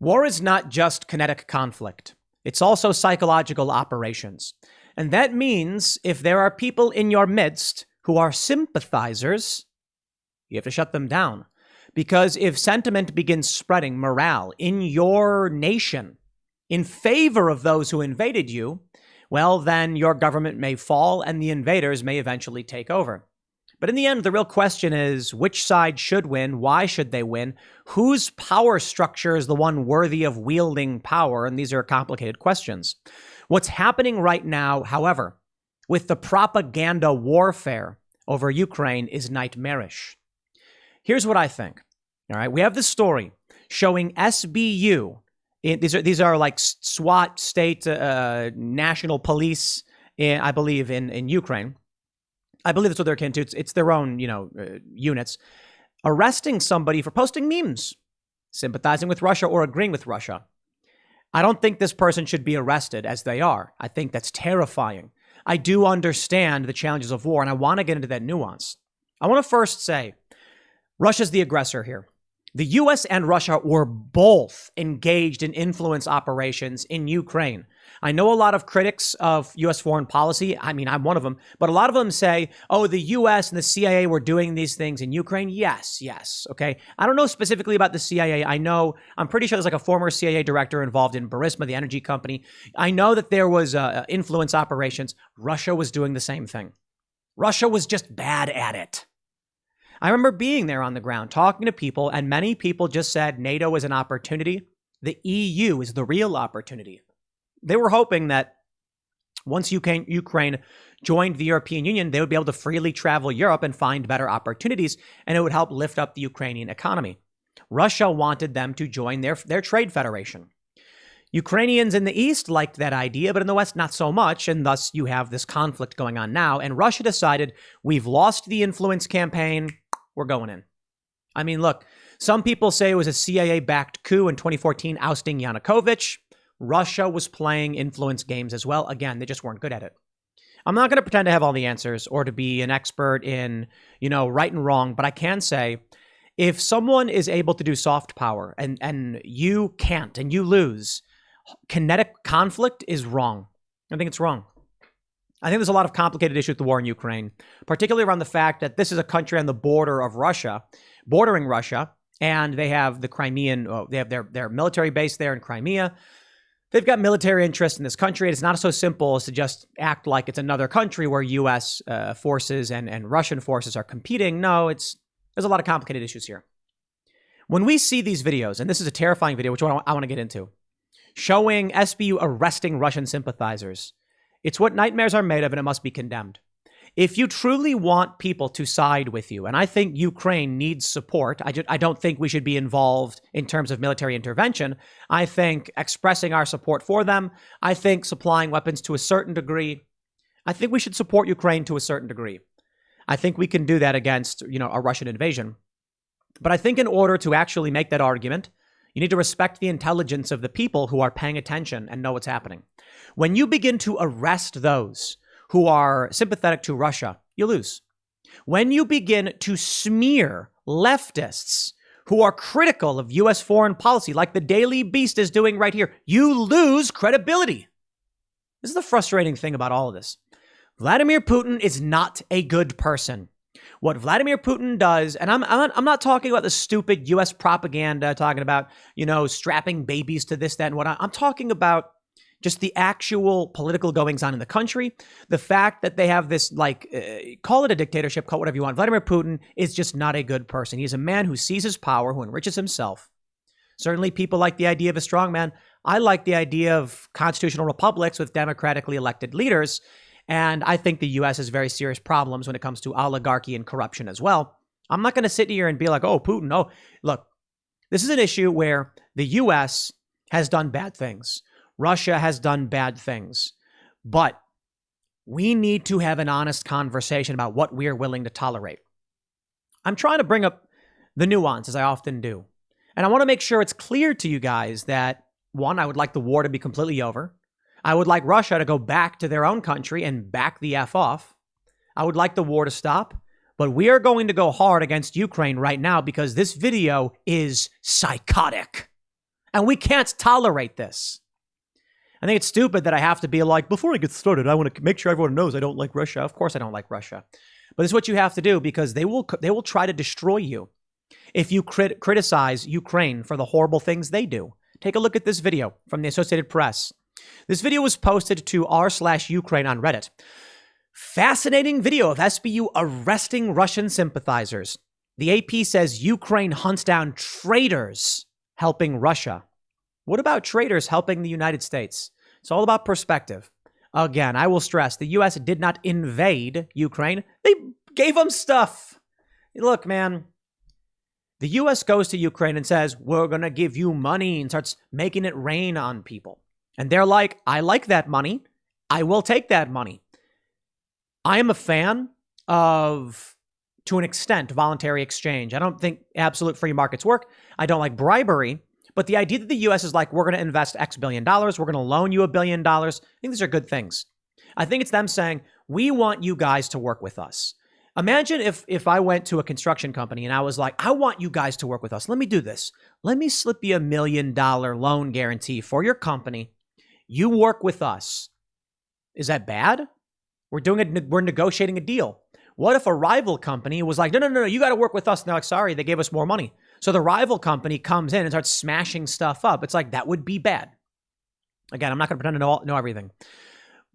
War is not just kinetic conflict. It's also psychological operations. And that means if there are people in your midst who are sympathizers, you have to shut them down. Because if sentiment begins spreading morale in your nation in favor of those who invaded you, well, then your government may fall and the invaders may eventually take over. But in the end, the real question is which side should win? Why should they win? Whose power structure is the one worthy of wielding power? And these are complicated questions. What's happening right now, however, with the propaganda warfare over Ukraine is nightmarish. Here's what I think. All right, we have this story showing SBU. These are like SWAT, state, national police, I believe, in Ukraine. I believe that's what they're akin to. It's their own, units, arresting somebody for posting memes, sympathizing with Russia or agreeing with Russia. I don't think this person should be arrested as they are. I think that's terrifying. I do understand the challenges of war, and I want to get into that nuance. I want to first say Russia's the aggressor here. The U.S. and Russia were both engaged in influence operations in Ukraine. I know a lot of critics of U.S. foreign policy. I mean, I'm one of them. But a lot of them say, oh, the U.S. and the CIA were doing these things in Ukraine. Yes. Okay. I don't know specifically about the CIA. I'm pretty sure there's like a former CIA director involved in Burisma, the energy company. I know that there was influence operations. Russia was doing the same thing. Russia was just bad at it. I remember being there on the ground, talking to people, and many people just said NATO is an opportunity. The EU is the real opportunity. They were hoping that once Ukraine joined the European Union, they would be able to freely travel Europe and find better opportunities, and it would help lift up the Ukrainian economy. Russia wanted them to join their trade federation. Ukrainians in the East liked that idea, but in the West, not so much, and thus you have this conflict going on now, and Russia decided, we've lost the influence campaign, we're going in. I mean, look, some people say it was a CIA-backed coup in 2014 ousting Yanukovych. Russia was playing influence games as well. Again, they just weren't good at it. I'm not going to pretend to have all the answers or to be an expert in, right and wrong, but I can say if someone is able to do soft power and you can't and you lose, kinetic conflict is wrong. I think it's wrong. I think there's a lot of complicated issues with the war in Ukraine, particularly around the fact that this is a country on the border of Russia, bordering Russia, and they have the Crimean, they have their military base there in Crimea. They've got military interest in this country. It's not so simple as to just act like it's another country where U.S. Forces and Russian forces are competing. No, there's a lot of complicated issues here. When we see these videos, and this is a terrifying video, which I want to get into, showing SBU arresting Russian sympathizers, it's what nightmares are made of, and it must be condemned. If you truly want people to side with you, and I think Ukraine needs support, I don't think we should be involved in terms of military intervention. I think expressing our support for them, I think supplying weapons to a certain degree, I think we should support Ukraine to a certain degree. I think we can do that against, a Russian invasion. But I think in order to actually make that argument, you need to respect the intelligence of the people who are paying attention and know what's happening. When you begin to arrest those who are sympathetic to Russia, you lose. When you begin to smear leftists who are critical of U.S. foreign policy, like the Daily Beast is doing right here, you lose credibility. This is the frustrating thing about all of this. Vladimir Putin is not a good person. What Vladimir Putin does, and I'm not talking about the stupid U.S. propaganda, talking about, strapping babies to this, that, and whatnot. I'm talking about just the actual political goings on in the country. The fact that they have this, call it a dictatorship, call it whatever you want. Vladimir Putin is just not a good person. He's a man who seizes power, who enriches himself. Certainly people like the idea of a strongman. I like the idea of constitutional republics with democratically elected leaders. And I think the U.S. has very serious problems when it comes to oligarchy and corruption as well. I'm not going to sit here and be like, oh, Putin. Oh, look, this is an issue where the U.S. has done bad things. Russia has done bad things. But we need to have an honest conversation about what we're willing to tolerate. I'm trying to bring up the nuance, as I often do. And I want to make sure it's clear to you guys that, one, I would like the war to be completely over. I would like Russia to go back to their own country and back the F off. I would like the war to stop. But we are going to go hard against Ukraine right now because this video is psychotic. And we can't tolerate this. I think it's stupid that I have to be like, before I get started, I want to make sure everyone knows I don't like Russia. Of course I don't like Russia. But it's what you have to do because they will try to destroy you if you criticize Ukraine for the horrible things they do. Take a look at this video from the Associated Press. This video was posted to r/Ukraine on Reddit. Fascinating video of SBU arresting Russian sympathizers. The AP says Ukraine hunts down traitors helping Russia. What about traitors helping the United States? It's all about perspective. Again, I will stress, the U.S. did not invade Ukraine. They gave them stuff. Look, man, the U.S. goes to Ukraine and says, we're going to give you money and starts making it rain on people. And they're like, I like that money. I will take that money. I am a fan of, to an extent, voluntary exchange. I don't think absolute free markets work. I don't like bribery. But the idea that the U.S. is like, we're going to invest X billion dollars, we're going to loan you $1 billion, I think these are good things. I think it's them saying, we want you guys to work with us. Imagine if I went to a construction company and I was like, I want you guys to work with us. Let me do this. Let me slip you $1 million loan guarantee for your company. You work with us. Is that bad? We're negotiating a deal. What if a rival company was like, no, you got to work with us. And they're like, sorry, they gave us more money. So the rival company comes in and starts smashing stuff up. It's like, that would be bad. Again, I'm not going to pretend to know everything.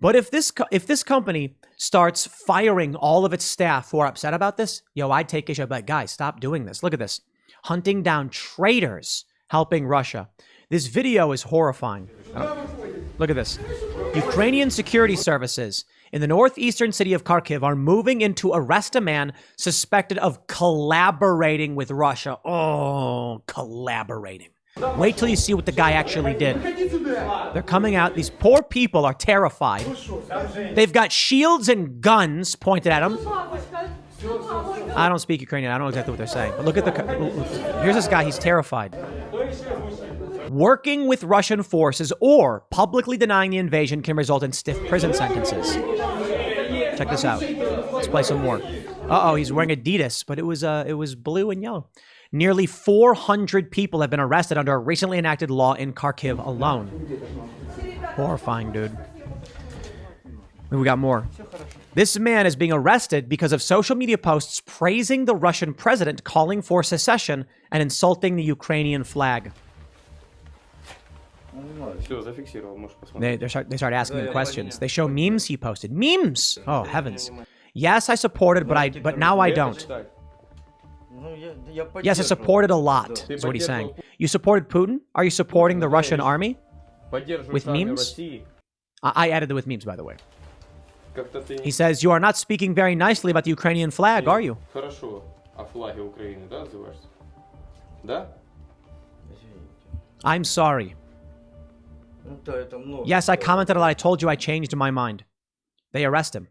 But if this company starts firing all of its staff who are upset about this, I'd take issue. I'd be like, guys, stop doing this. Look at this. Hunting down traitors helping Russia. This video is horrifying. Look at this. Ukrainian security services in the northeastern city of Kharkiv are moving in to arrest a man suspected of collaborating with Russia. Oh, collaborating. Wait till you see what the guy actually did. They're coming out. These poor people are terrified. They've got shields and guns pointed at them. I don't speak Ukrainian. I don't know exactly what they're saying. But look at here's this guy. He's terrified. Working with Russian forces or publicly denying the invasion can result in stiff prison sentences. Check this out. Let's play some more. Uh-oh, he's wearing Adidas, but it was blue and yellow. Nearly 400 people have been arrested under a recently enacted law in Kharkiv alone. Horrifying, dude. We got more. This man is being arrested because of social media posts praising the Russian president, calling for secession, and insulting the Ukrainian flag. They start asking him questions. They show memes he posted. Memes! Oh, heavens. Yes, I supported, but now I don't. Yes, I supported a lot, is what he's saying. You supported Putin? Are you supporting the Russian army? With memes? I added the with memes, by the way. He says, you are not speaking very nicely about the Ukrainian flag, are you? I'm sorry. Yes, I commented a lot. I told you I changed my mind. They arrest him.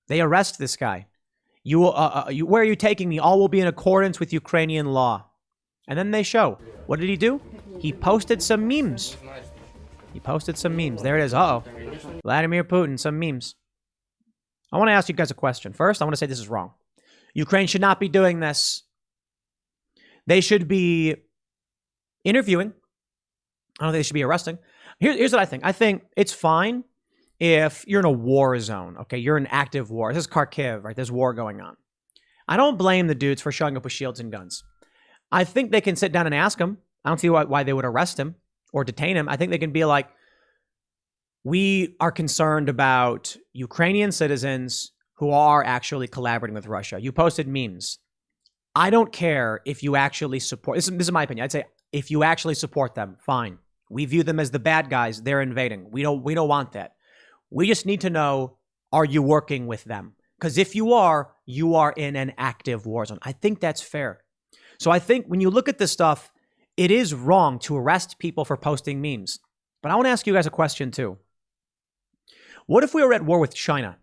They arrest this guy. Where are you taking me? All will be in accordance with Ukrainian law. And then they show. What did he do? He posted some memes. He posted some memes. There it is. Uh-oh. Vladimir Putin, some memes. I want to ask you guys a question. First, I want to say this is wrong. Ukraine should not be doing this. They should be interviewing. I don't think they should be arresting. Here's what I think. I think it's fine if you're in a war zone, okay? You're in active war. This is Kharkiv, right? There's war going on. I don't blame the dudes for showing up with shields and guns. I think they can sit down and ask him. I don't see why they would arrest him or detain him. I think they can be like, we are concerned about Ukrainian citizens who are actually collaborating with Russia. You posted memes. I don't care if you actually support... This is my opinion. I'd say if you actually support them, fine. We view them as the bad guys. They're invading. We don't want that. We just need to know, are you working with them? Because if you are in an active war zone. I think that's fair. So I think when you look at this stuff, it is wrong to arrest people for posting memes. But I want to ask you guys a question too. What if we were at war with China?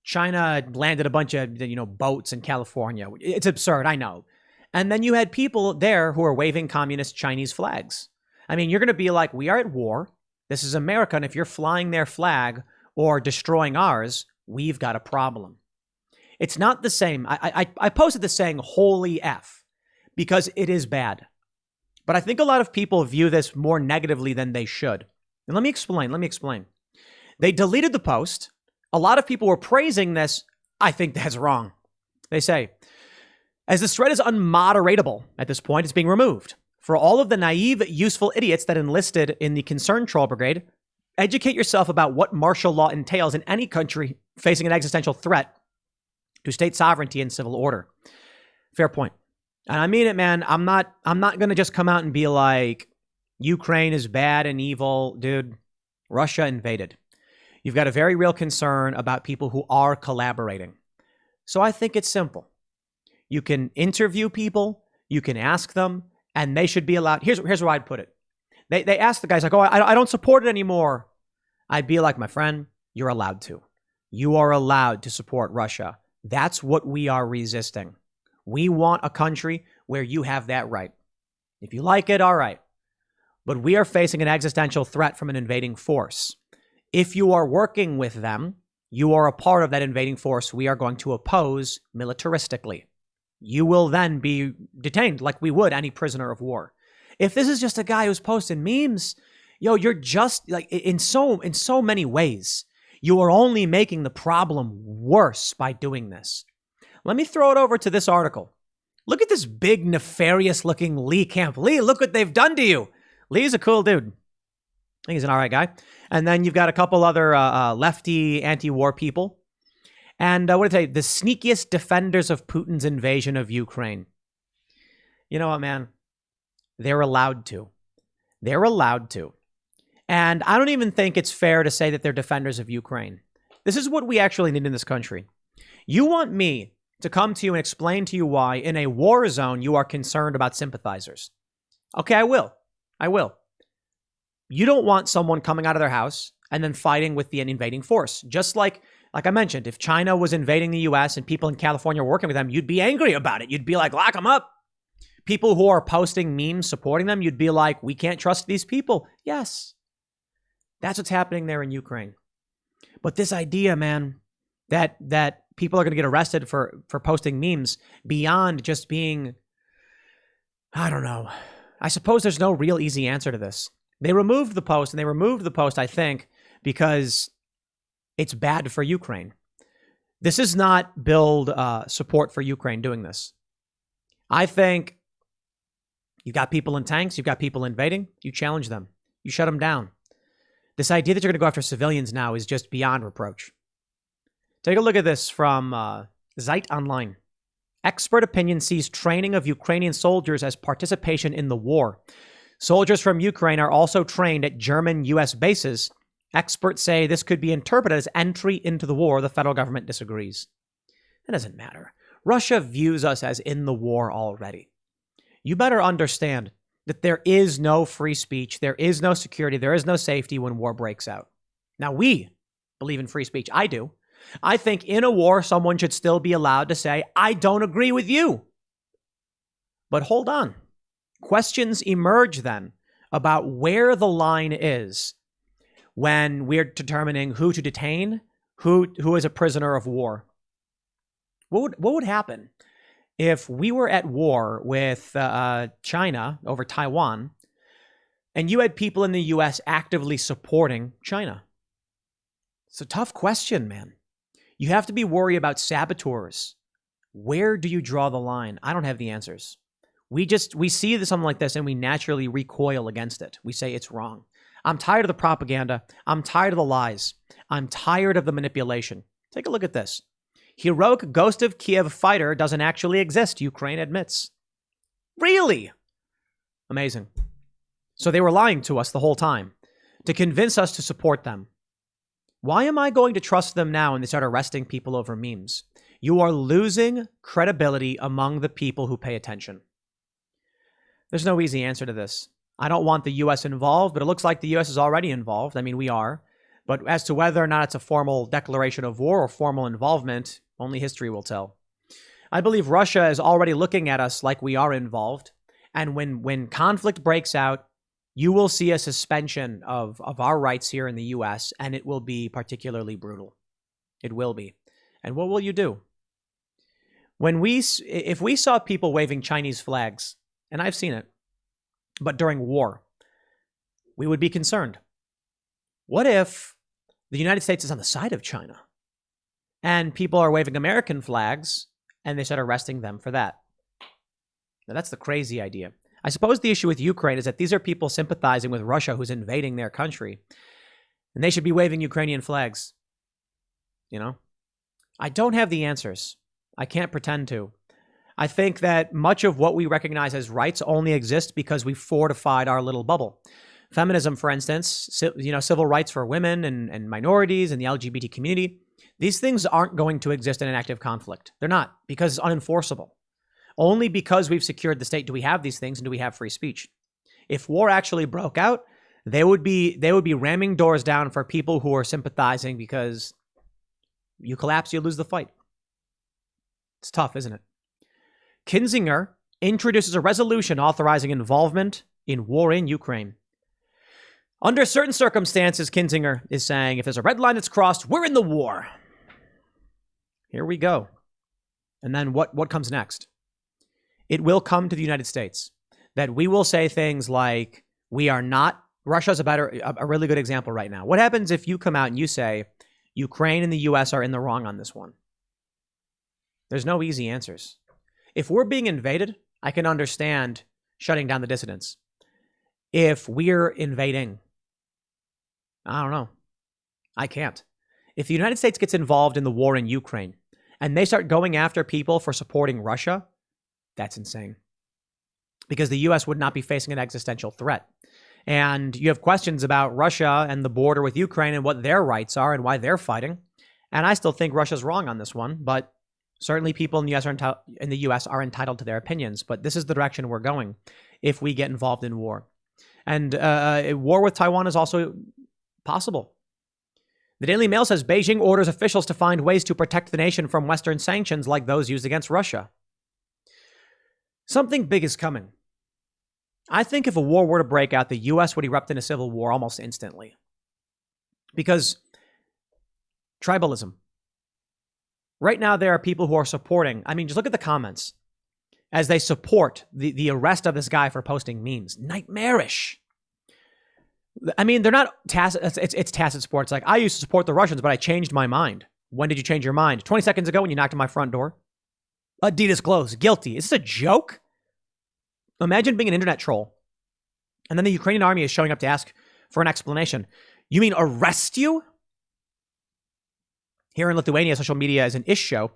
China landed a bunch of, boats in California. It's absurd, I know. And then you had people there who are waving communist Chinese flags. I mean, you're going to be like, we are at war. This is America. And if you're flying their flag or destroying ours, we've got a problem. It's not the same. I posted this saying, holy F, because it is bad. But I think a lot of people view this more negatively than they should. And let me explain. They deleted the post. A lot of people were praising this. I think that's wrong. They say, as this thread is unmoderatable at this point, it's being removed. For all of the naive, useful idiots that enlisted in the Concerned Troll Brigade, educate yourself about what martial law entails in any country facing an existential threat to state sovereignty and civil order. Fair point. And I mean it, man. I'm not going to just come out and be like, Ukraine is bad and evil. Dude, Russia invaded. You've got a very real concern about people who are collaborating. So I think it's simple. You can interview people, you can ask them, and they should be allowed. Here's where I'd put it. They ask the guys like, oh, I don't support it anymore. I'd be like, my friend, you're allowed to. You are allowed to support Russia. That's what we are resisting. We want a country where you have that right. If you like it, all right. But we are facing an existential threat from an invading force. If you are working with them, you are a part of that invading force we are going to oppose militaristically. You will then be detained like we would any prisoner of war. If this is just a guy who's posting memes, you're just like in so many ways, you are only making the problem worse by doing this. Let me throw it over to this article. Look at this big nefarious looking Lee Camp. Lee, look what they've done to you. Lee's a cool dude. I think he's an all right guy. And then you've got a couple other lefty anti-war people. And what did I say? The sneakiest defenders of Putin's invasion of Ukraine. You know what, man? They're allowed to. They're allowed to. And I don't even think it's fair to say that they're defenders of Ukraine. This is what we actually need in this country. You want me to come to you and explain to you why in a war zone you are concerned about sympathizers. Okay, I will. You don't want someone coming out of their house and then fighting with the invading force. Just like I mentioned, if China was invading the U.S. and people in California were working with them, you'd be angry about it. You'd be like, lock them up. People who are posting memes supporting them, you'd be like, we can't trust these people. Yes. That's what's happening there in Ukraine. But this idea, man, that people are going to get arrested for posting memes beyond just being, I don't know. I suppose there's no real easy answer to this. They removed the post, I think, because it's bad for Ukraine. This is not build support for Ukraine doing this. I think you've got people in tanks, you've got people invading, you challenge them, you shut them down. This idea that you're going to go after civilians now is just beyond reproach. Take a look at this from Zeit Online. Expert opinion sees training of Ukrainian soldiers as participation in the war. Soldiers from Ukraine are also trained at German U.S. bases. Experts say this could be interpreted as entry into the war. The federal government disagrees. It doesn't matter. Russia views us as in the war already. You better understand that there is no free speech, there is no security, there is no safety when war breaks out. Now, we believe in free speech. I do. I think in a war, someone should still be allowed to say, I don't agree with you. But hold on. Questions emerge then about where the line is when we're determining who to detain, who is a prisoner of war. What would happen if we were at war with China over Taiwan and you had people in the U.S. actively supporting China? It's a tough question, man. You have to be worried about saboteurs. Where do you draw the line? I don't have the answers. We see something like this and we naturally recoil against it. We say it's wrong. I'm tired of the propaganda. I'm tired of the lies. I'm tired of the manipulation. Take a look at this. Heroic Ghost of Kiev fighter doesn't actually exist, Ukraine admits. Really? Amazing. So they were lying to us the whole time to convince us to support them. Why am I going to trust them now when they start arresting people over memes? You are losing credibility among the people who pay attention. There's no easy answer to this. I don't want the U.S. involved, but it looks like the U.S. is already involved. I mean, we are. But as to whether or not it's a formal declaration of war or formal involvement, only history will tell. I believe Russia is already looking at us like we are involved. And when conflict breaks out, you will see a suspension of our rights here in the U.S., and it will be particularly brutal. It will be. And what will you do? If we saw people waving Chinese flags, and I've seen it, But during war, we would be concerned. What if the United States is on the side of China and people are waving American flags and they start arresting them for that? Now, that's the crazy idea. I suppose the issue with Ukraine is that these are people sympathizing with Russia who's invading their country, and they should be waving Ukrainian flags. You know? I don't have the answers. I can't pretend to. I think that much of what we recognize as rights only exists because we fortified our little bubble. Feminism, for instance, civil rights for women and minorities and the LGBT community, these things aren't going to exist in an active conflict. They're not, because it's unenforceable. Only because we've secured the state do we have these things and do we have free speech. If war actually broke out, they would be ramming doors down for people who are sympathizing because you collapse, you lose the fight. It's tough, isn't it? Kinzinger introduces a resolution authorizing involvement in war in Ukraine. Under certain circumstances, Kinzinger is saying, if there's a red line that's crossed, we're in the war. Here we go. And then what comes next? It will come to the United States that we will say things like, we are not, Russia's a really good example right now. What happens if you come out and you say, Ukraine and the US are in the wrong on this one? There's no easy answers. If we're being invaded, I can understand shutting down the dissidents. If we're invading, I don't know. I can't. If the United States gets involved in the war in Ukraine and they start going after people for supporting Russia, that's insane. Because the US would not be facing an existential threat. And you have questions about Russia and the border with Ukraine and what their rights are and why they're fighting. And I still think Russia's wrong on this one, but certainly people in the US are entitled to their opinions. But this is the direction we're going if we get involved in war. And a war with Taiwan is also possible. The Daily Mail says Beijing orders officials to find ways to protect the nation from Western sanctions like those used against Russia. Something big is coming. I think if a war were to break out, the U.S. would erupt in a civil war almost instantly. Because tribalism. Right now, there are people who are supporting. I mean, just look at the comments as they support the arrest of this guy for posting memes. Nightmarish. I mean, they're not tacit. It's tacit support. It's like, I used to support the Russians, but I changed my mind. When did you change your mind? 20 seconds ago when you knocked on my front door? Adidas clothes. Guilty. Is this a joke? Imagine being an internet troll. And then the Ukrainian army is showing up to ask for an explanation. You mean arrest you? Here in Lithuania, social media is an ish show,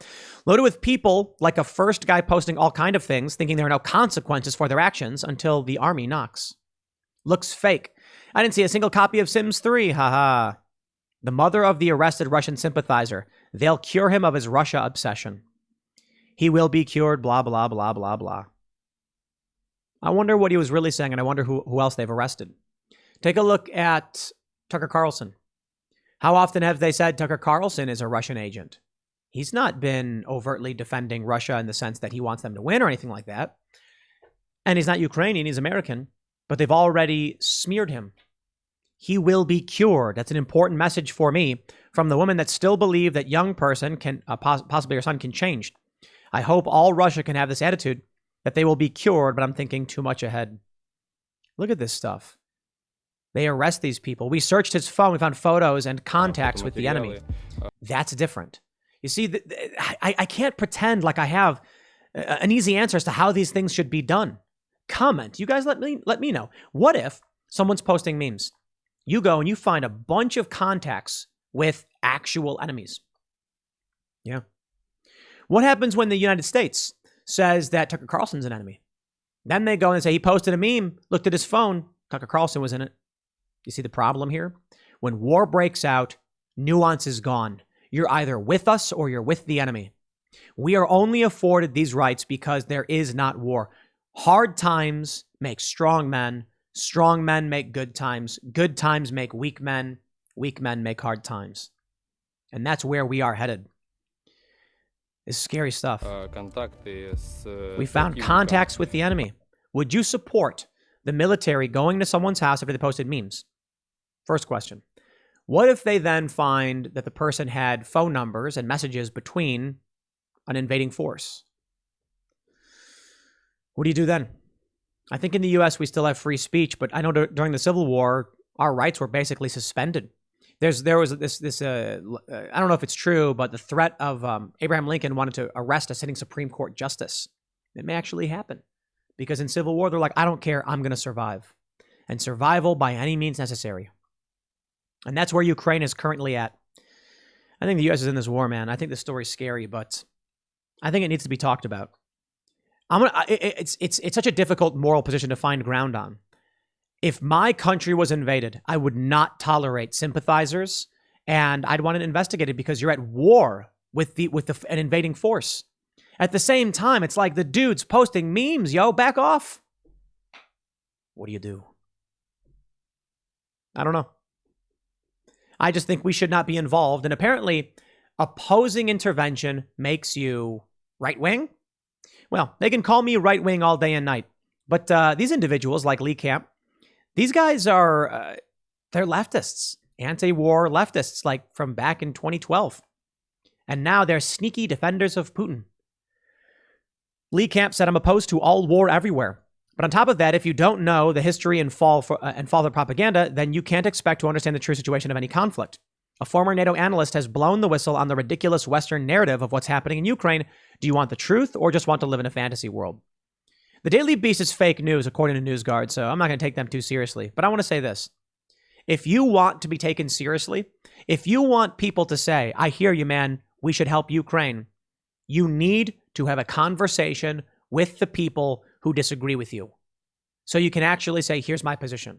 loaded with people like a first guy posting all kind of things, thinking there are no consequences for their actions until the army knocks. Looks fake. I didn't see a single copy of Sims 3. Haha. The mother of the arrested Russian sympathizer. They'll cure him of his Russia obsession. He will be cured, blah, blah, blah, blah, blah. I wonder what he was really saying, and I wonder who else they've arrested. Take a look at Tucker Carlson. How often have they said Tucker Carlson is a Russian agent? He's not been overtly defending Russia in the sense that he wants them to win or anything like that. And he's not Ukrainian, he's American. But they've already smeared him. He will be cured. That's an important message for me from the women that still believe that young person can, possibly your son, can change. I hope all Russia can have this attitude that they will be cured, but I'm thinking too much ahead. Look at this stuff. They arrest these people. We searched his phone. We found photos and contacts with the enemy. That's different. You see, I can't pretend like I have an easy answer as to how these things should be done. Comment. You guys let me know. What if someone's posting memes? You go and you find a bunch of contacts with actual enemies. Yeah. What happens when the United States says that Tucker Carlson's an enemy? Then they go and say he posted a meme, looked at his phone, Tucker Carlson was in it. You see the problem here? When war breaks out, nuance is gone. You're either with us or you're with the enemy. We are only afforded these rights because there is not war. Hard times make strong men make good times make weak men make hard times. And that's where we are headed. It's scary stuff. We found contacts with the enemy. Would you support the military going to someone's house after they posted memes? First question. What if they then find that the person had phone numbers and messages between an invading force? What do you do then? I think in the U.S. we still have free speech, but I know during the Civil War, our rights were basically suspended. There was this I don't know if it's true, but the threat of Abraham Lincoln wanted to arrest a sitting Supreme Court justice. It may actually happen because in Civil War, they're like, I don't care, I'm going to survive. And survival by any means necessary. And that's where Ukraine is currently at. I think the U.S. is in this war, man. I think this story's scary, but I think it needs to be talked about. It's such a difficult moral position to find ground on. If my country was invaded, I would not tolerate sympathizers, and I'd want to investigate it because you're at war with an invading force. At the same time, it's like the dude's posting memes, yo, back off. What do you do? I don't know. I just think we should not be involved. And apparently, opposing intervention makes you right-wing. Well, they can call me right-wing all day and night. But these individuals like Lee Camp, these guys are, they're leftists, anti-war leftists, like from back in 2012. And now they're sneaky defenders of Putin. Lee Camp said, I'm opposed to all war everywhere. But on top of that, if you don't know the history and fall of propaganda, then you can't expect to understand the true situation of any conflict. A former NATO analyst has blown the whistle on the ridiculous Western narrative of what's happening in Ukraine. Do you want the truth or just want to live in a fantasy world? The Daily Beast is fake news, according to NewsGuard, so I'm not going to take them too seriously. But I want to say this. If you want to be taken seriously, if you want people to say, I hear you, man, we should help Ukraine, you need to have a conversation with the people who disagree with you. So you can actually say, here's my position.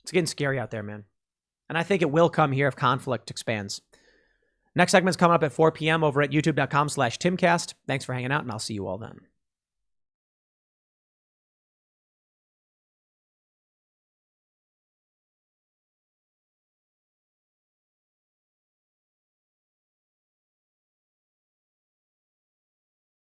It's getting scary out there, man. And I think it will come here if conflict expands. Next segment's coming up at 4 p.m. over at youtube.com/Timcast. Thanks for hanging out, and I'll see you all then.